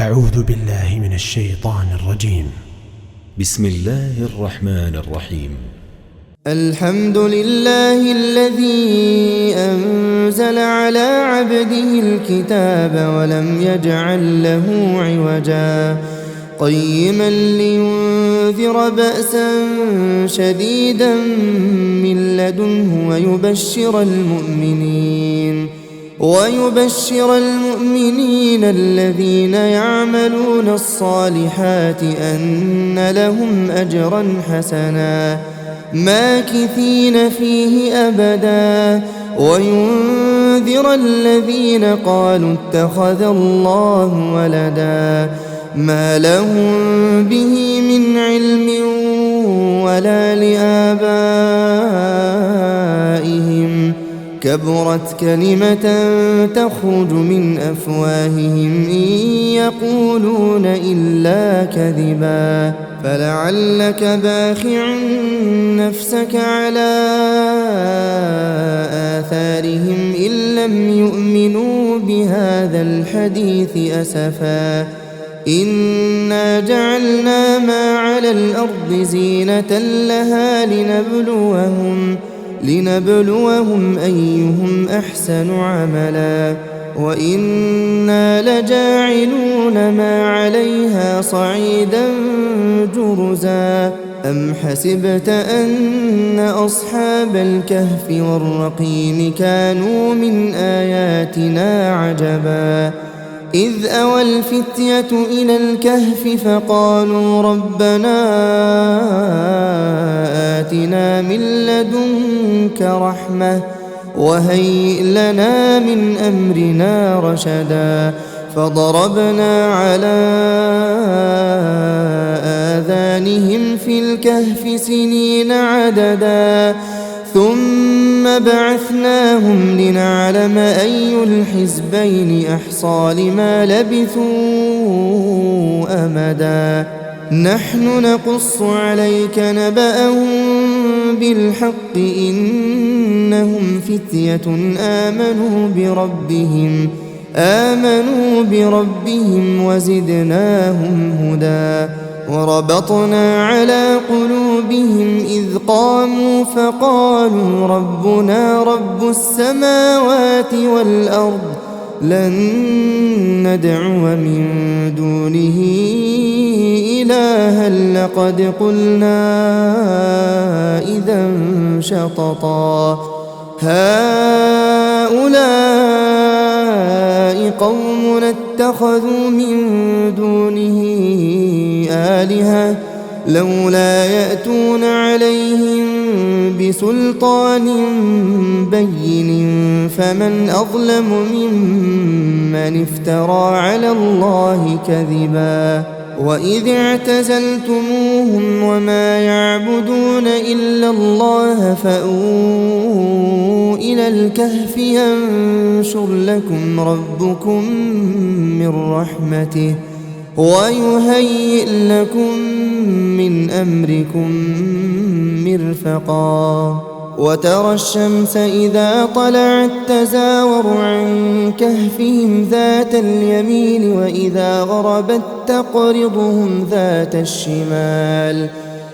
أعوذ بالله من الشيطان الرجيم. بسم الله الرحمن الرحيم. الحمد لله الذي أنزل على عبده الكتاب ولم يجعل له عوجا قيما لينذر بأسا شديدا من لدنه ويبشر المؤمنين الذين يعملون الصالحات أن لهم أجرا حسنا ماكثين فيه أبدا وينذر الذين قالوا اتخذ الله ولدا ما لهم به من علم ولا لآبائهم كبرت كلمة تخرج من أفواههم إن يقولون إلا كذبا فلعلك باخع نفسك على آثارهم إن لم يؤمنوا بهذا الحديث أسفا إنا جعلنا ما على الأرض زينة لها لنبلوهم أيهم أحسن عملا وإنا لجاعلون ما عليها صعيدا جرزا أم حسبت أن أصحاب الكهف والرقيم كانوا من آياتنا عجبا إذ أوى الفتية إلى الكهف فقالوا ربنا آتنا من لدنك رحمة وهيئ لنا من أمرنا رشدا فضربنا على آذانهم في الكهف سنين عددا ثم بعثناهم لنعلم أي الحزبين أحصى لما لبثوا أمدا نحن نقص عليك نبأهم بالحق إنهم فتية آمنوا بربهم وزدناهم هدى وربطنا على قلوبهم إذ قاموا فقالوا ربنا رب السماوات والأرض لن ندعو من دونه إلها لقد قلنا إذا شططا هؤلاء قوم اتخذوا من دونه آلهة لولا يأتون عليهم بسلطان بين فمن أظلم ممن افترى على الله كذبا وإذ اعتزلتموهم وما يعبدون إلا الله فأووا إلى الكهف ينشر لكم ربكم من رحمته ويهيئ لكم من أمركم مرفقا وترى الشمس إذا طلعت تزاور عن كهفهم ذات اليمين وإذا غربت تقرضهم ذات الشمال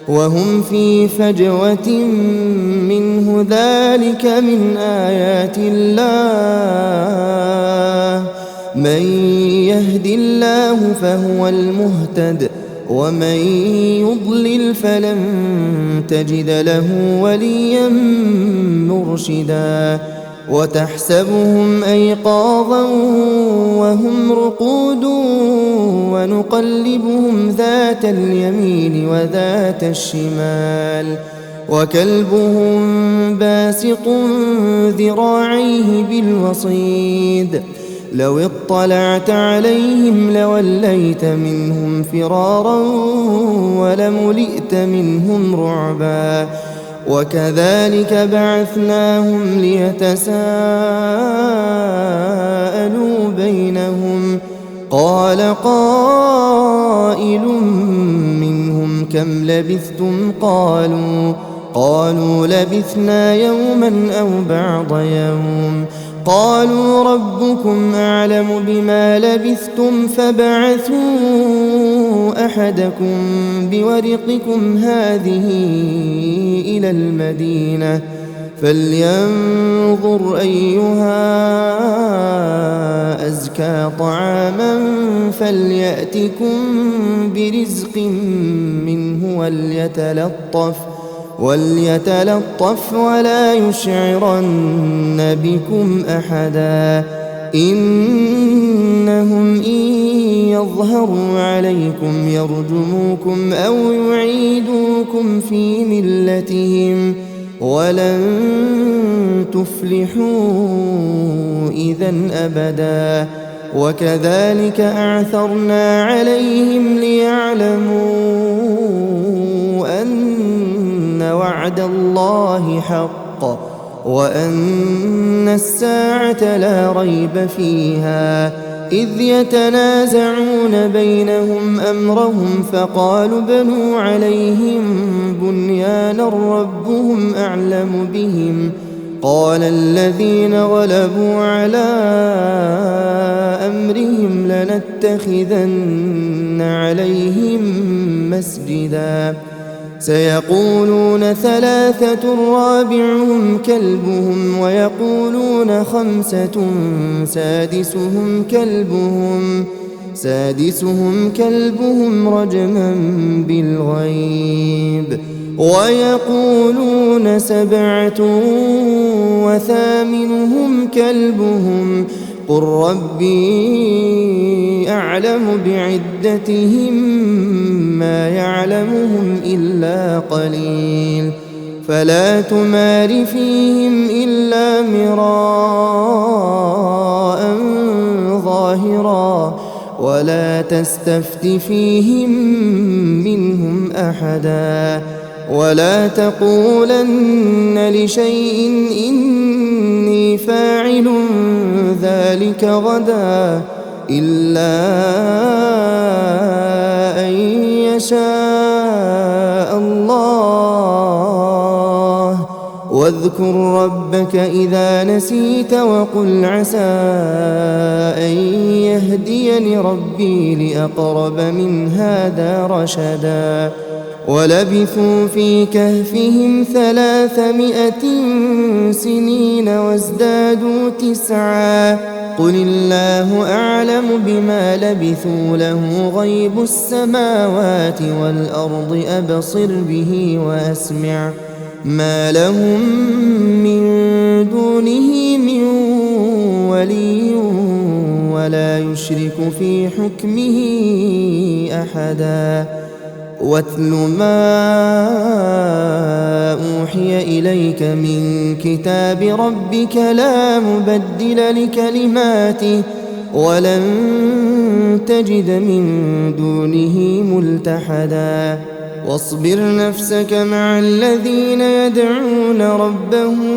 وهم في فجوة منه ذلك من آيات الله من يهد الله فهو المهتد ومن يضلل فلن تجد له وليا مرشدا وتحسبهم أيقاظا وهم رقود ونقلبهم ذات اليمين وذات الشمال وكلبهم باسط ذراعيه بالوصيد لو اطلعت عليهم لوليت منهم فرارا ولملئت منهم رعبا وكذلك بعثناهم ليتساءلوا بينهم قال قائل منهم كم لبثتم قالوا لبثنا يوما أو بعض يوم قالوا ربكم أعلم بما لبثتم فابعثوا أحدكم بورقكم هذه إلى المدينة فلينظر أيها أزكى طعاما فليأتكم برزق منه وليتلطف ولا يشعرن بكم أحدا إنهم إن يظهروا عليكم يرجموكم أو يعيدوكم في ملتهم ولن تفلحوا إذا أبدا وكذلك أعثرنا عليهم ليعلموا أن وعد الله حق وأن الساعة لا ريب فيها إذ يتنازعون بينهم أمرهم فقالوا بنوا عليهم بنيانا ربهم أعلم بهم قال الذين غلبوا على أمرهم لنتخذن عليهم مسجدا سيقولون ثلاثة رابعهم كلبهم ويقولون خمسة سادسهم كلبهم رجما بالغيب ويقولون سبعة وثامنهم كلبهم قل ربي أعلم بعدتهم ما يعلمهم إلا قليل فلا تمار فيهم إلا مراء ظاهرا ولا تستفت فيهم منهم أحدا ولا تقولن لشيء إني فاعل ذلك غدا إلا أن يشاء الله واذكر ربك إذا نسيت وقل عسى أن يهديني ربي لأقرب من هذا رشدا ولبثوا في كهفهم 300 سنين وازدادوا 9 قل الله أعلم بما لبثوا له غيب السماوات والأرض أبصر به وأسمع ما لهم من دونه من ولي ولا يشرك في حكمه أحدا واتل ما أوحي إليك من كتاب ربك لا مبدل لكلماته ولن تجد من دونه ملتحدا واصبر نفسك مع الذين يدعون ربهم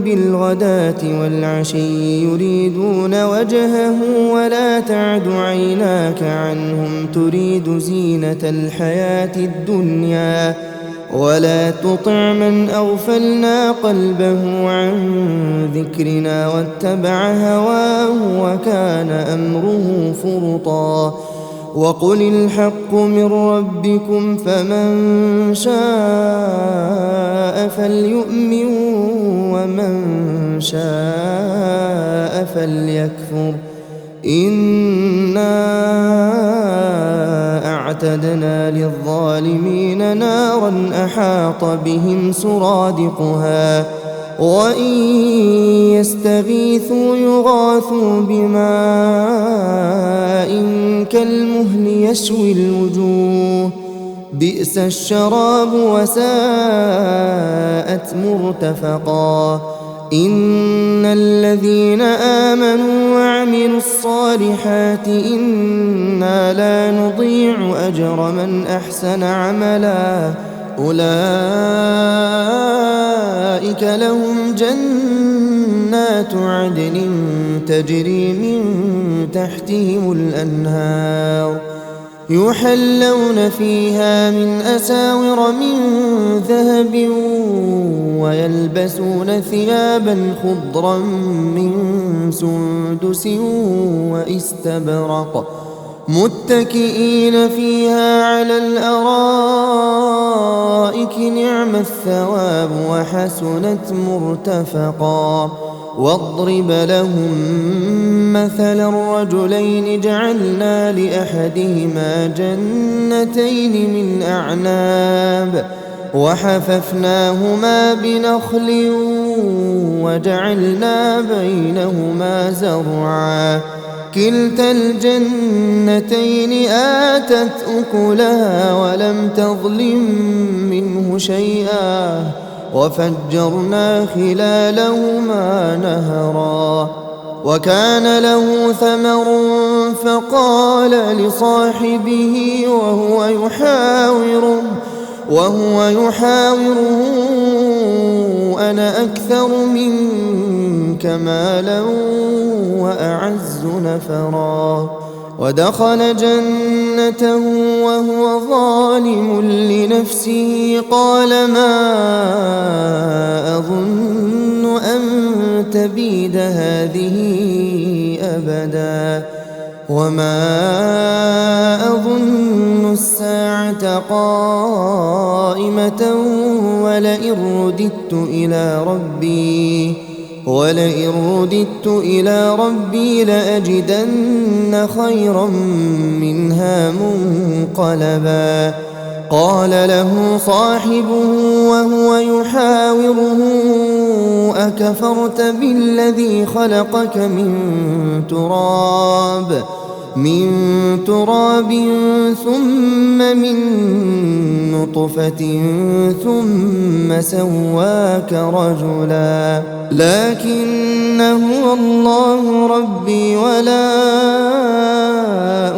بالغداة والعشي يريدون وجهه ولا تعد عيناك عنهم تريد زينة الحياة الدنيا ولا تطع من أغفلنا قلبه عن ذكرنا واتبع هواه وكان أمره فرطا وقل الحق من ربكم فمن شاء فليؤمن ومن شاء فليكفر إنا أعتدنا للظالمين نارا أحاط بهم سرادقها وإن يستغيثوا يغاثوا بماء كالمهل يشوي الوجوه بئس الشراب وساءت مرتفقا إن الذين آمنوا وعملوا الصالحات إنا لا نضيع أجر من أحسن عملا أولئك لهم جنات عدن تجري من تحتهم الأنهار يحلون فيها من أساور من ذهب ويلبسون ثيابا خضرا من سندس واستبرق متكئين فيها على الأرائك نعم الثواب وحسنت مرتفقا. واضرب لهم مثل الرجلين جعلنا لأحدهما جنتين من أعناب وحففناهما بنخل وجعلنا بينهما زرعا كلتا الجنتين آتت أكلها ولم تظلم منه شيئا وفجرنا خلالهما نهرا. وكان له ثمر فقال لصاحبه وهو يحاوره أنا أكثر منك مالا وأعز نفرا. ودخل جنته وهو ظالم لنفسه قال ما أظن أن تبيد هذه أبدا وما أظن الساعة قائمة ولئن رددت إلى ربي لأجدن خيرا منها منقلبا. قال له صاحبه وهو يحاوره أكفرت بالذي خلقك من تراب ثم من نطفة ثم سواك رجلا لكن هو الله ربي ولا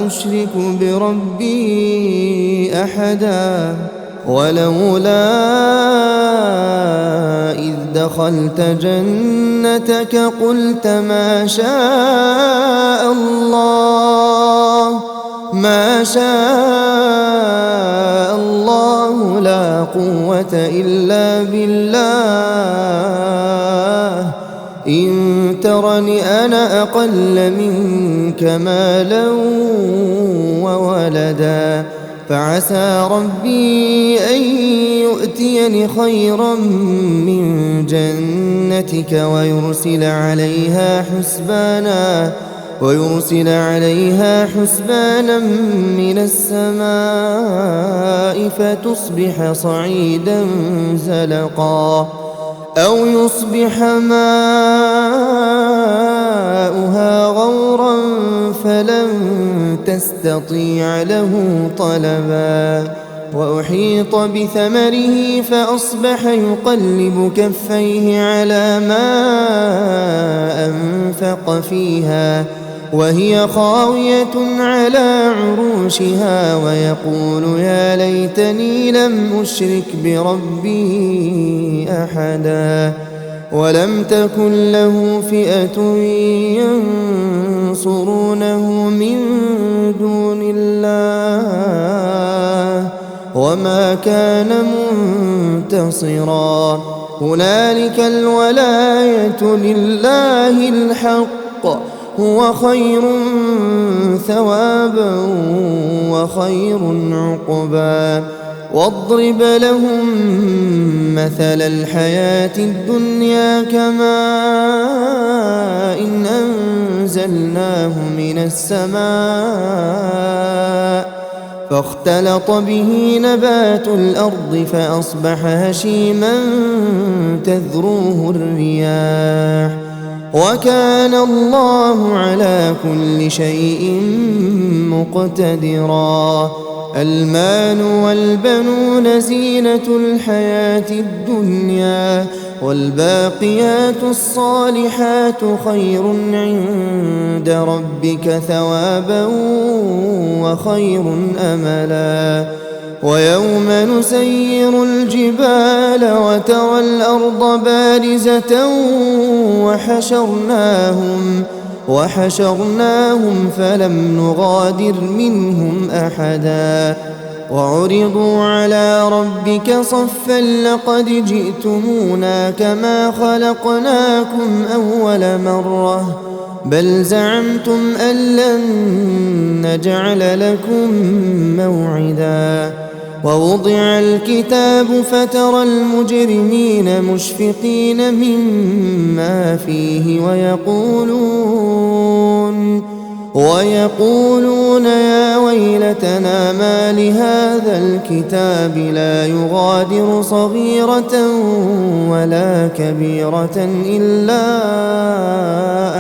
أشرك بربي أحدا. ولولا إذ دخلت جنتك قلت ما شاء الله لا قوة إلا بالله إن ترني أنا أقل منك مالا وولدا فعسى ربي أن يؤتيني خيرا من جنتك ويرسل عليها حسبانا من السماء فتصبح صعيدا زلقا أو يصبح ماؤها غورا فلن تستطيع له طلبا. وأحيط بثمره فأصبح يقلب كفيه على ما أنفق فيها وهي خاوية على عروشها ويقول يا ليتني لم أشرك بربي أحدا. ولم تكن له فئة ينصرونه من دون الله وما كان منتصرا. هنالك الولاية لله الحق هو خير ثوابا وخير عقبا. واضرب لهم مثل الحياة الدنيا كماء إن أنزلناه من السماء فاختلط به نبات الأرض فأصبح هشيما تذروه الرياح وكان الله على كل شيء مقتدرا. المال والبنون زينة الحياة الدنيا والباقيات الصالحات خير عند ربك ثوابا وخير أملا. ويوم نسير الجبال وترى الأرض بارزة وحشرناهم فلم نغادر منهم أحدا وعرضوا على ربك صفا لقد جئتمونا كما خلقناكم أول مرة بل زعمتم أن لن نجعل لكم موعدا ووضع الكتاب فترى المجرمين مشفقين مما فيه ويقولون يا ويلتنا ما لهذا الكتاب لا يغادر صغيرة ولا كبيرة إلا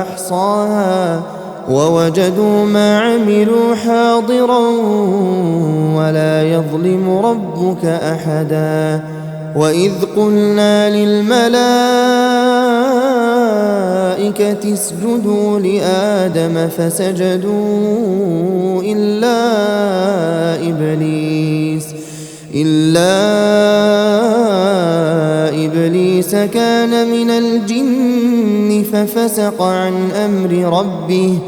أحصاها ووجدوا ما عملوا حاضرا ولا يظلم ربك أحدا وإذ قلنا للملائكة اسجدوا لآدم فسجدوا إلا إبليس كان من الجن ففسق عن أمر ربه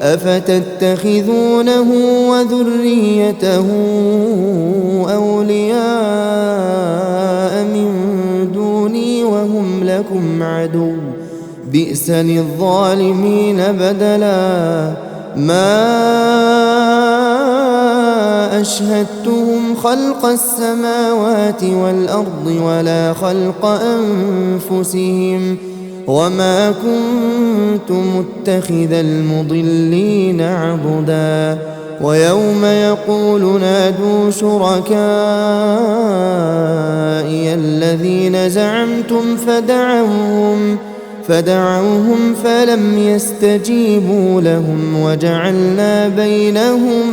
أفتتخذونه وذريته أولياء من دوني وهم لكم عدو بئس للظالمين بدلا ما أشهدتهم خلق السماوات والأرض ولا خلق أنفسهم وما كنت متخذ المضلين عضدا ويوم يقول نادوا شركائي الذين زعمتم فدعوهم فلم يستجيبوا لهم وجعلنا بينهم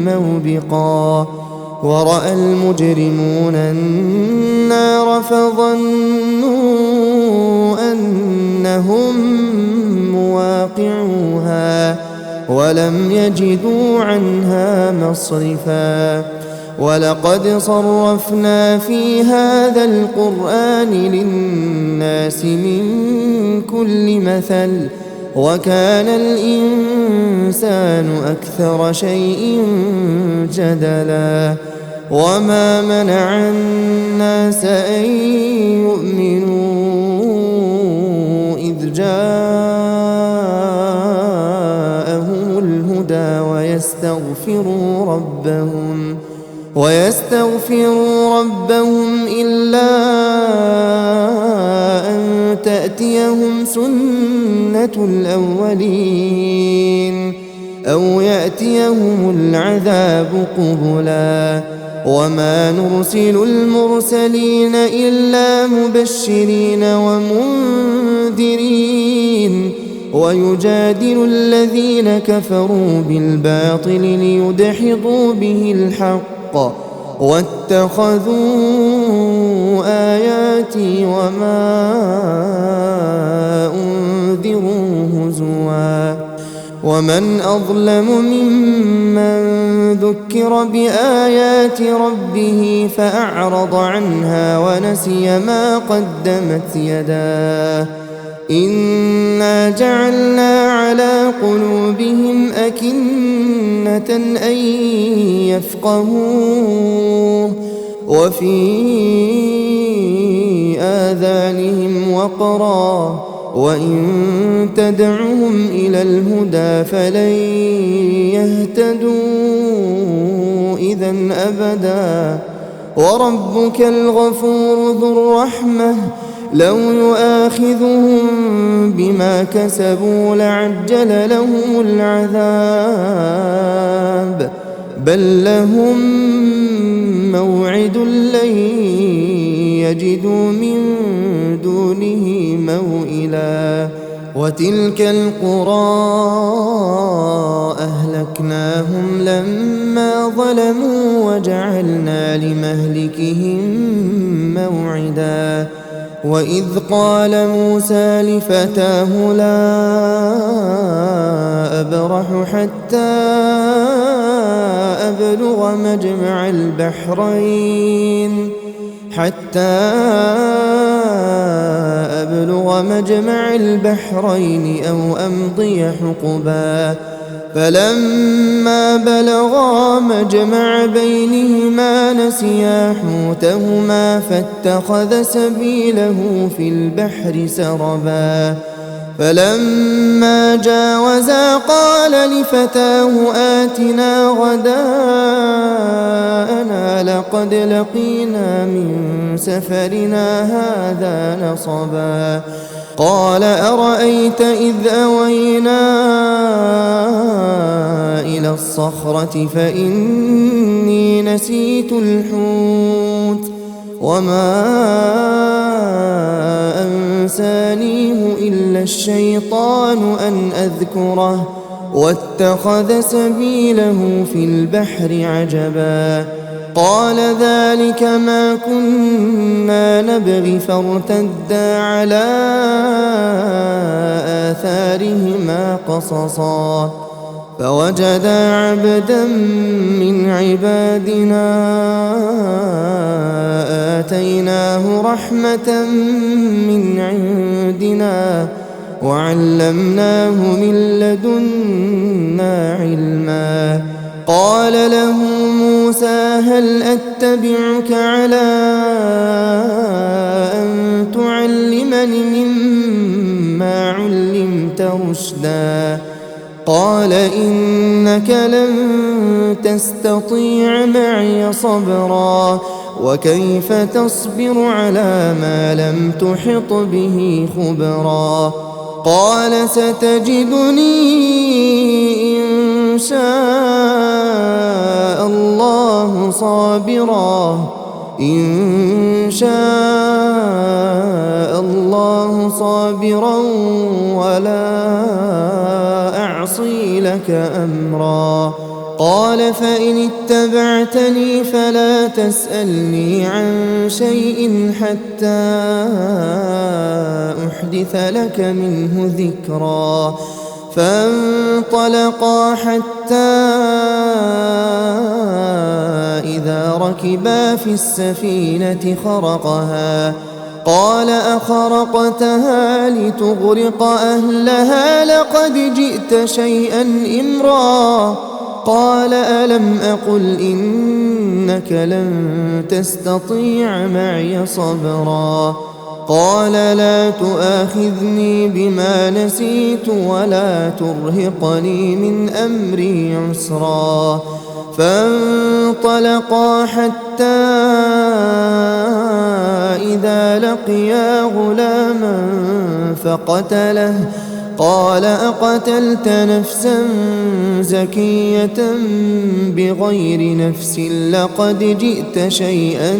موبقا ورأى المجرمون النار فظنوا أنهم مواقعوها ولم يجدوا عنها مصرفا ولقد صرفنا في هذا القرآن للناس من كل مثل وكان الإنسان أكثر شيء جدلا وما منع الناس أن يؤمنوا إذ جاءهم الهدى ويستغفروا ربهم إلا أن تأتيهم سنة الأولين أو يأتيهم العذاب قبلا وما نرسل المرسلين إلا مبشرين ومنذرين ويجادل الذين كفروا بالباطل ليدحضوا به الحق واتخذوا آياتي وما أنذروا هزوا ومن أظلم ممن ذكر بآيات ربه فأعرض عنها ونسي ما قدمت يداه إنا جعلنا على قلوبهم أكنة أن يفقهوه وفي آذانهم وقرا وإن تدعهم إلى الهدى فلن يهتدوا إذن أبدا وربك الغفور ذو الرحمة لو يؤاخذهم بما كسبوا لعجل لهم العذاب بل لهم موعد لن يجدوا من دونه موئلا وتلك القرى أهلكناهم لما ظلموا وجعلنا لمهلكهم موعدا وإذ قال موسى لفتاه لا أبرح حتى أبلغ مجمع البحرين حتى أبلغ مجمع البحرين أو أمضي حقبا فلما بلغا مجمع بينهما نسيا حوتهما فاتخذ سبيله في البحر سربا فلما جاوزا قال لفتاه آتنا غداءنا لقد لقينا من سفرنا هذا نصبا قال أرأيت إذ أوينا إلى الصخرة فإني نسيت الحوت وما أنسانيه إلا الشيطان أن أذكره واتخذ سبيله في البحر عجبا قال ذلك ما كنا نبغي فارتدا على آثارهما قصصا فوجدا عبدا من عبادنا آتيناه رحمة من عندنا وعلمناه من لدنا علما قال له موسى هل أتبعك على أن تعلمني مما علمت رشدا قال إنك لن تستطيع معي صبرا وكيف تصبر على ما لم تحط به خبرا قال ستجدني إن شاء الله صابرا ولا أعصي لك أمرا قال فإن اتبعتني فلا تسألني عن شيء حتى أحدث لك منه ذكرا فانطلقا حتى إذا ركبا في السفينة خرقها قال أخرقتها لتغرق أهلها لقد جئت شيئا إمرا قال ألم أقل إنك لن تستطيع معي صبرا قال لا تؤاخذني بما نسيت ولا ترهقني من أمري عسرا فانطلقا حتى إذا لقيا غلاما فقتله قال أقتلت نفسا زكية بغير نفس لقد جئت شيئا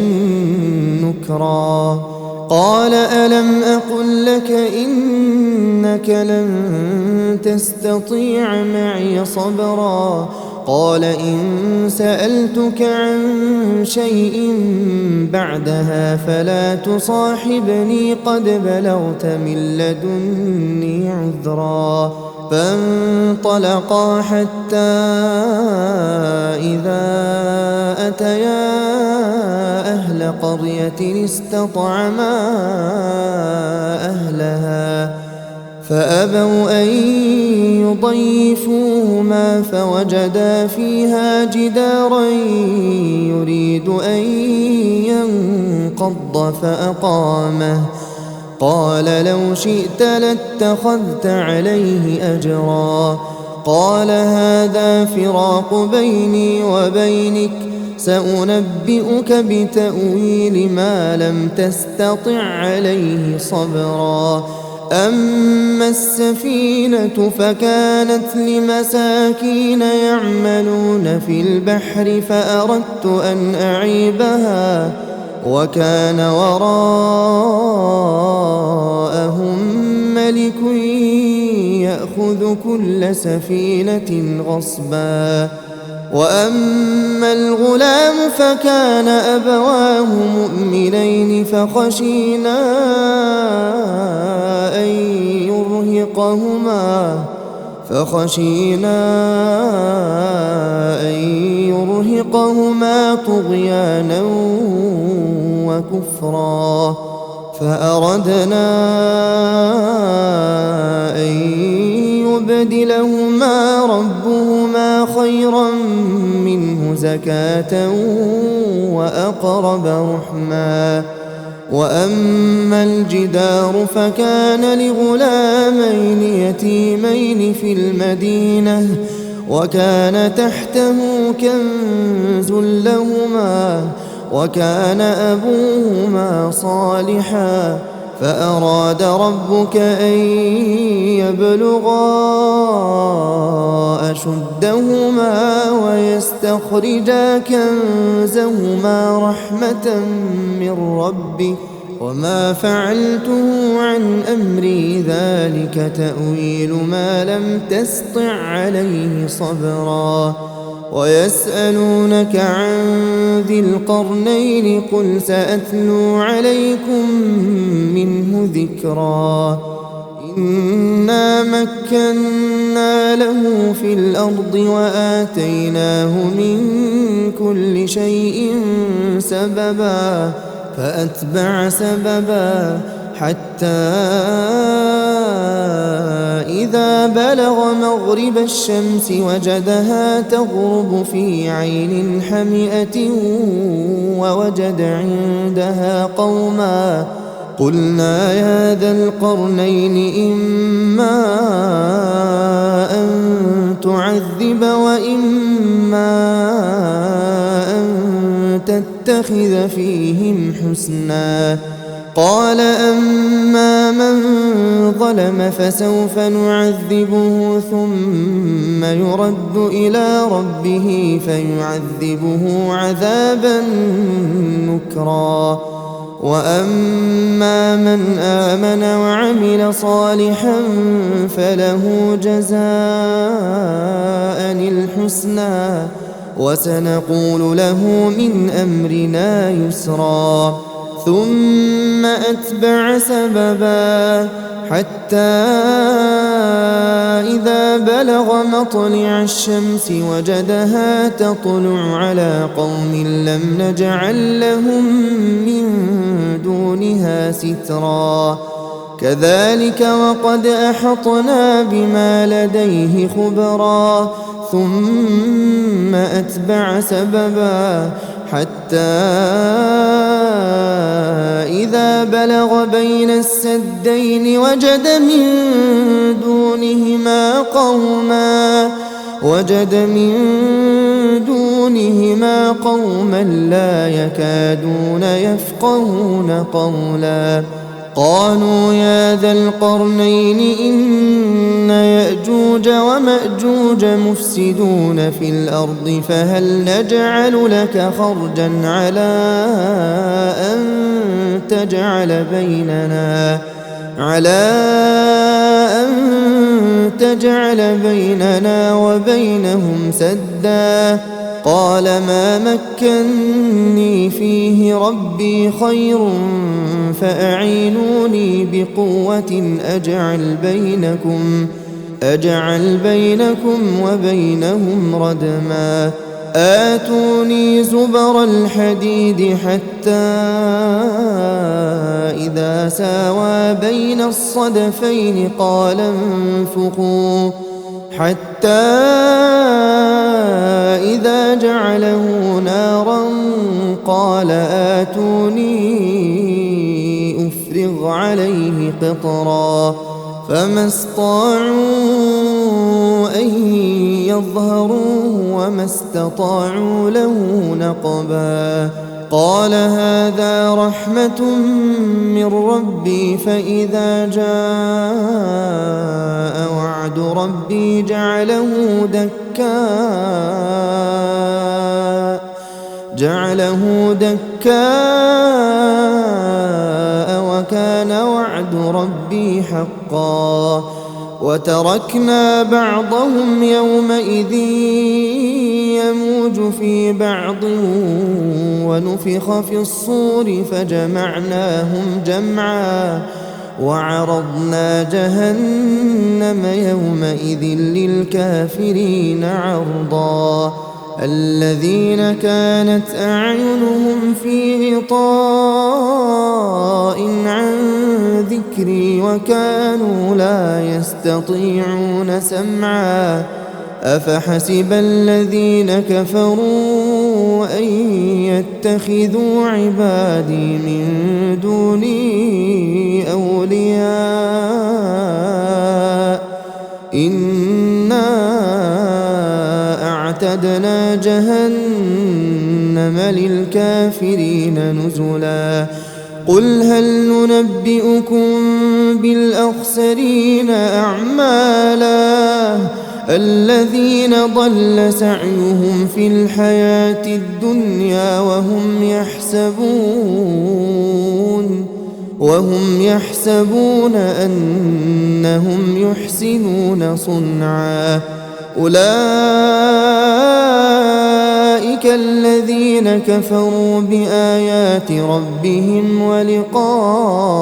نكرا قال ألم أقل لك إنك لن تستطيع معي صبرا قال إن سألتك عن شيء بعدها فلا تصاحبني قد بلغت من لدني عذرا فانطلقا حتى إذا أتيا أهل قرية استطعما أهلها فأبوا أن يضيفوهما فوجدا فيها جدارا يريد أن ينقض فأقامه قال لو شئت لاتخذت عليه أجرا قال هذا فراق بيني وبينك سأنبئك بتأويل ما لم تستطع عليه صبرا أما السفينة فكانت لمساكين يعملون في البحر فأردت أن أعيبها وكان وراءهم ملك يأخذ كل سفينة غصبا وأما الغلام فكان أبواه مؤمنين فخشينا أن يرهقهما طغيانا وكفرا فأردنا أن يبدلهما ربهما خيرا منه زكاة وأقرب رحما وأما الجدار فكان لغلامين يتيمين في المدينة وكان تحته كنز لهما وكان أبوهما صالحا فأراد ربك أن يبلغا أشدهما ويستخرجا كنزهما رحمة من ربك وما فعلته عن أمري ذلك تأويل ما لم تسطع عليه صبرا ويسألونك عن ذي القرنين قل سأتلو عليكم منه ذكرا إنا مكنا له في الأرض وآتيناه من كل شيء سببا فأتبع سببا حتى إذا بلغ مغرب الشمس وجدها تغرب في عين حمئة ووجد عندها قوما قلنا يا ذا القرنين إما أن تعذب وإما أن تتخذ فيهم حسنا قال أما من ظلم فسوف نعذبه ثم يرد إلى ربه فيعذبه عذابا نكرا وأما من آمن وعمل صالحا فله جزاء الحسنى وسنقول له من أمرنا يسرا ثم أتبع سببا حتى إذا بلغ مطلع الشمس وجدها تطلع على قوم لم نجعل لهم من دونها سترا كذلك وقد أحطنا بما لديه خبرا ثم أتبع سببا حتى إذا بلغ بين السدين وجد من دونهما قوما لا يكادون يفقهون قولا قالوا يا ذا القرنين إن يأجوج ومأجوج مفسدون في الأرض فهل نجعل لك خرجا على أن تجعل بيننا وبينهم سدا قال ما مكني فيه ربي خير فأعينوني بقوة أجعل بينكم وبينهم ردما آتوني زبر الحديد حتى إذا ساوى بين الصدفين قال انفخوا حتى إذا جعله نارا قال آتوني أفرغ عليه قطرا فما استطاعوا أن يظهروه وما استطاعوا له نقبا قال هذا رحمة من ربي فإذا جاء وعد ربي جعله دكاء وكان وعد ربي حقا وتركنا بعضهم يومئذ يموج في بعض ونفخ في الصور فجمعناهم جمعا وعرضنا جهنم يومئذ للكافرين عرضا الذين كانت أعينهم في غطاء عن ذكري وكانوا لا يستطيعون سمعا أفحسب الذين كفروا أن يتخذوا عبادي من دوني أولياء إنا أعتدنا جهنم للكافرين نزلا قل هل ننبئكم بالأخسرين أعمالا الذين ضل سعيهم في الحياة الدنيا وهم يحسبون أنهم يحسنون صنعا أولئك الذين كفروا بآيات ربهم ولقائه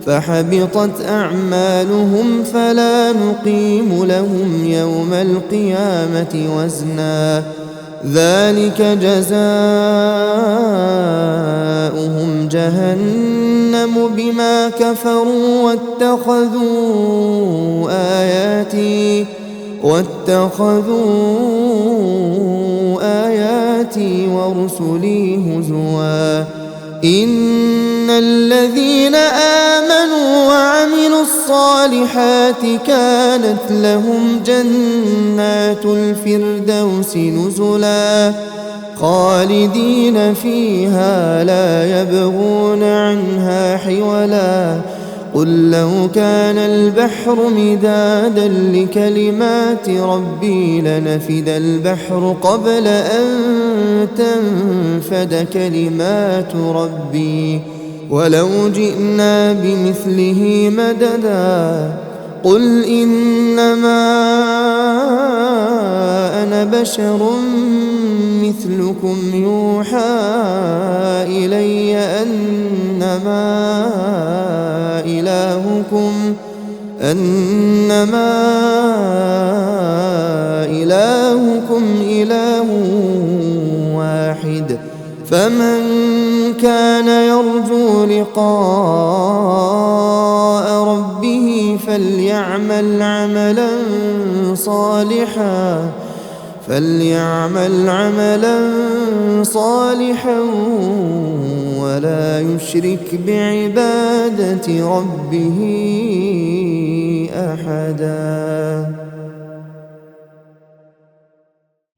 فحبطت أعمالهم فلا نقيم لهم يوم القيامة وزنا ذلك جزاؤهم جهنم بما كفروا واتخذوا آياتي ورسلي هزوا إن الذين آمنوا وعملوا الصالحات كانت لهم جنات الفردوس نزلا خالدين فيها لا يبغون عنها حولا قل لو كان البحر مدادا لكلمات ربي لنفد البحر قبل أن تنفد كلمات ربي ولو جئنا بمثله مددا قل إنما أنا بشر مثلكم يوحى إلي أنما إلهكم إله واحد فمن كان يرجو لقاء ربه فليعمل عملا صالحا ولا يشرك بعبادة ربه أحدا.